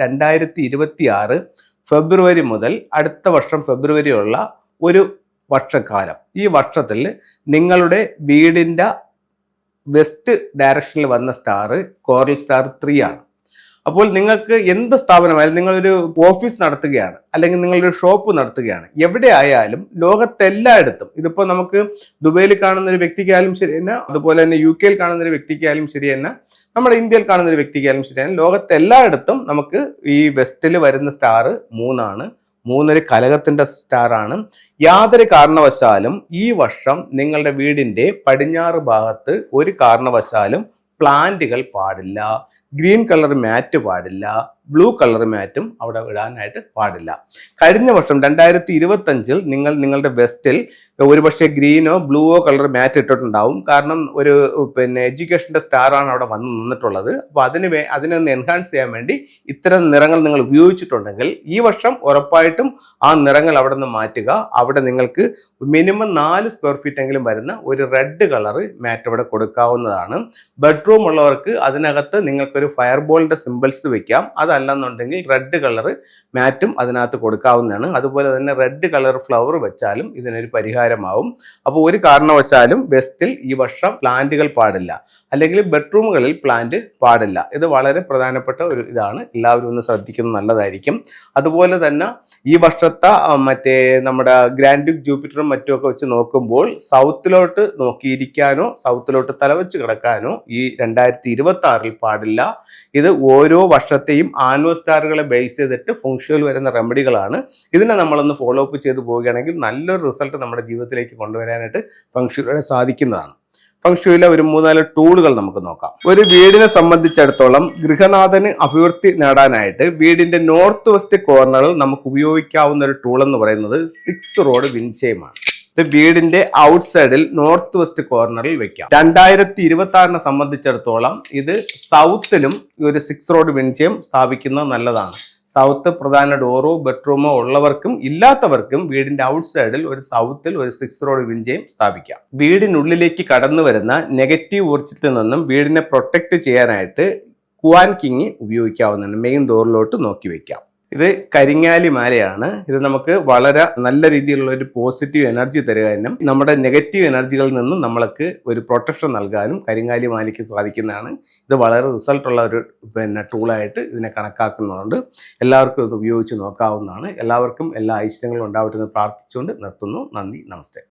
2026 ഫെബ്രുവരി മുതൽ അടുത്ത വർഷം ഫെബ്രുവരി ഉള്ള ഒരു വർഷക്കാലം. ഈ വർഷത്തിൽ നിങ്ങളുടെ വീടിൻ്റെ വെസ്റ്റ് ഡയറക്ഷനിൽ വന്ന സ്റ്റാർ കോറൽ സ്റ്റാർ 3 ആണ്. അപ്പോൾ നിങ്ങൾക്ക് എന്ത് സ്ഥാപനമായാലും, നിങ്ങളൊരു ഓഫീസ് നടത്തുകയാണ്, അല്ലെങ്കിൽ നിങ്ങളൊരു ഷോപ്പ് നടത്തുകയാണ്, എവിടെ ആയാലും ലോകത്തെല്ലായിടത്തും, ഇതിപ്പോൾ നമുക്ക് ദുബൈയിൽ കാണുന്ന ഒരു വ്യക്തിക്കായാലും ശരി തന്നെ, അതുപോലെ തന്നെ UK കാണുന്ന ഒരു വ്യക്തിക്കായാലും ശരി തന്നെ, നമ്മുടെ ഇന്ത്യയിൽ കാണുന്ന ഒരു വ്യക്തിക്കായാലും ശരി തന്നെ, ലോകത്തെല്ലായിടത്തും നമുക്ക് ഈ വെസ്റ്റിൽ വരുന്ന സ്റ്റാർ 3 ആണ്. 3 ഒരു കലകത്തിന്റെ സ്റ്റാർ ആണ്. യാതൊരു കാരണവശാലും ഈ വർഷം നിങ്ങളുടെ വീടിന്റെ പടിഞ്ഞാറ് ഭാഗത്ത് ഒരു കാരണവശാലും പ്ലാന്റുകൾ പാടില്ല. ഗ്രീൻ കളർ മാറ്റ് പാടില്ല, ബ്ലൂ കളർ മാറ്റും അവിടെ ഇടാനായിട്ട് പാടില്ല. കഴിഞ്ഞ വർഷം 2025 നിങ്ങൾ നിങ്ങളുടെ വെസ്റ്റിൽ ഒരുപക്ഷെ ഗ്രീനോ ബ്ലൂവോ കളർ മാറ്റ് ഇട്ടിട്ടുണ്ടാവും. കാരണം ഒരു എഡ്യൂക്കേഷൻ്റെ സ്റ്റാറാണ് അവിടെ വന്ന് നിന്നിട്ടുള്ളത്. അപ്പോൾ അതിനൊന്ന് എൻഹാൻസ് ചെയ്യാൻ വേണ്ടി ഇത്തരം നിറങ്ങൾ നിങ്ങൾ ഉപയോഗിച്ചിട്ടുണ്ടെങ്കിൽ ഈ വർഷം ഉറപ്പായിട്ടും ആ നിറങ്ങൾ അവിടെ നിന്ന് മാറ്റുക. അവിടെ നിങ്ങൾക്ക് മിനിമം 4 സ്ക്വയർ ഫീറ്റ് എങ്കിലും വരുന്ന ഒരു റെഡ് കളർ മാറ്റ് അവിടെ കൊടുക്കാവുന്നതാണ്. ബെഡ്റൂം ഉള്ളവർക്ക് അതിനകത്ത് നിങ്ങൾക്കൊരു ഫയർബോളിന്റെ സിമ്പിൾസ് വെക്കാം. അതല്ലെന്നുണ്ടെങ്കിൽ റെഡ് കളർ മാറ്റും അതിനകത്ത് കൊടുക്കാവുന്നതാണ്. അതുപോലെ തന്നെ റെഡ് കളർ ഫ്ലവർ വെച്ചാലും ഇതിനൊരു പരിഹാരമാവും. അപ്പോൾ ഒരു കാരണവശാലും വെസ്റ്റിൽ ഈ വർഷം പ്ലാന്റുകൾ പാടില്ല, അല്ലെങ്കിൽ ബെഡ്റൂമുകളിൽ പ്ലാന്റ് പാടില്ല. ഇത് വളരെ പ്രധാനപ്പെട്ട ഒരു ഇതാണ്. എല്ലാവരും ഒന്ന് ശ്രദ്ധിക്കുന്നത് നല്ലതായിരിക്കും. അതുപോലെ തന്നെ ഈ വർഷത്തെ നമ്മുടെ ഗ്രാൻഡ് ഡ്യൂക്ക് ജൂപ്പിറ്ററും മറ്റുമൊക്കെ വെച്ച് നോക്കുമ്പോൾ സൗത്തിലോട്ട് നോക്കിയിരിക്കാനോ സൗത്തിലോട്ട് തലവെച്ച് കിടക്കാനോ ഈ 2026 പാടില്ല. ഇത് ഓരോ വർഷത്തെയും ആനുവൽ സ്റ്റാറുകളെ ബേസ് ചെയ്തിട്ട് ഫംഗ്ഷനിൽ വരുന്ന റെമഡികളാണ്. ഇതിനെ നമ്മളൊന്ന് ഫോളോ അപ്പ് ചെയ്ത് പോവുകയാണെങ്കിൽ നല്ലൊരു റിസൾട്ട് നമ്മുടെ ജീവിതത്തിലേക്ക് കൊണ്ടുവരാനായിട്ട് ഫംഗ്ഷനിലൂടെ സാധിക്കുന്നതാണ്. ഫംഗ്ഷനിലെ ഒരു 3-4 ടൂളുകൾ നമുക്ക് നോക്കാം. ഒരു വീടിനെ സംബന്ധിച്ചിടത്തോളം ഗൃഹനാഥന് അഭിവൃദ്ധി നേടാനായിട്ട് വീടിന്റെ നോർത്ത് വെസ്റ്റ് കോർണറിൽ നമുക്ക് ഉപയോഗിക്കാവുന്ന ഒരു ടൂൾ എന്ന് പറയുന്നത് 6 റോഡ് വിൻചയമാണ്. ഇത് വീടിന്റെ ഔട്ട് സൈഡിൽ നോർത്ത് വെസ്റ്റ് കോർണറിൽ വെക്കാം. 2026 സംബന്ധിച്ചിടത്തോളം ഇത് സൗത്തിലും ഒരു 6 റോഡ് വിൻചയം സ്ഥാപിക്കുന്നത് നല്ലതാണ്. സൗത്ത് പ്രധാന ഡോറോ ബെഡ്റൂമോ ഉള്ളവർക്കും ഇല്ലാത്തവർക്കും വീടിന്റെ ഔട്ട് സൈഡിൽ ഒരു സൗത്തിൽ ഒരു 6 റോഡ് വിൻചയം സ്ഥാപിക്കാം. വീടിനുള്ളിലേക്ക് കടന്നു വരുന്ന നെഗറ്റീവ് ഊർജ്ജത്തിൽ നിന്നും വീടിനെ പ്രൊട്ടക്ട് ചെയ്യാനായിട്ട് കുവാൻ കിങ് ഉപയോഗിക്കാവുന്നതാണ്. മെയിൻ ഡോറിലോട്ട് നോക്കി വെക്കാം. ഇത് കരിങ്ങാലി മാലയാണ്. ഇത് നമുക്ക് വളരെ നല്ല രീതിയിലുള്ള ഒരു പോസിറ്റീവ് എനർജി തരുവാനും നമ്മുടെ നെഗറ്റീവ് എനർജികളിൽ നിന്നും നമ്മൾക്ക് ഒരു പ്രൊട്ടക്ഷൻ നൽകാനും കരിങ്ങാലി മാലയ്ക്ക് സാധിക്കുന്നതാണ്. ഇത് വളരെ റിസൾട്ടുള്ള ഒരു ടൂളായിട്ട് ഇതിനെ കണക്കാക്കുന്നുണ്ട്. എല്ലാവർക്കും ഇത് ഉപയോഗിച്ച് നോക്കാവുന്നതാണ്. എല്ലാവർക്കും എല്ലാ ഐശ്വര്യങ്ങളും ഉണ്ടാവട്ടെ എന്ന് പ്രാർത്ഥിച്ചുകൊണ്ട് നിർത്തുന്നു. നന്ദി, നമസ്തേ.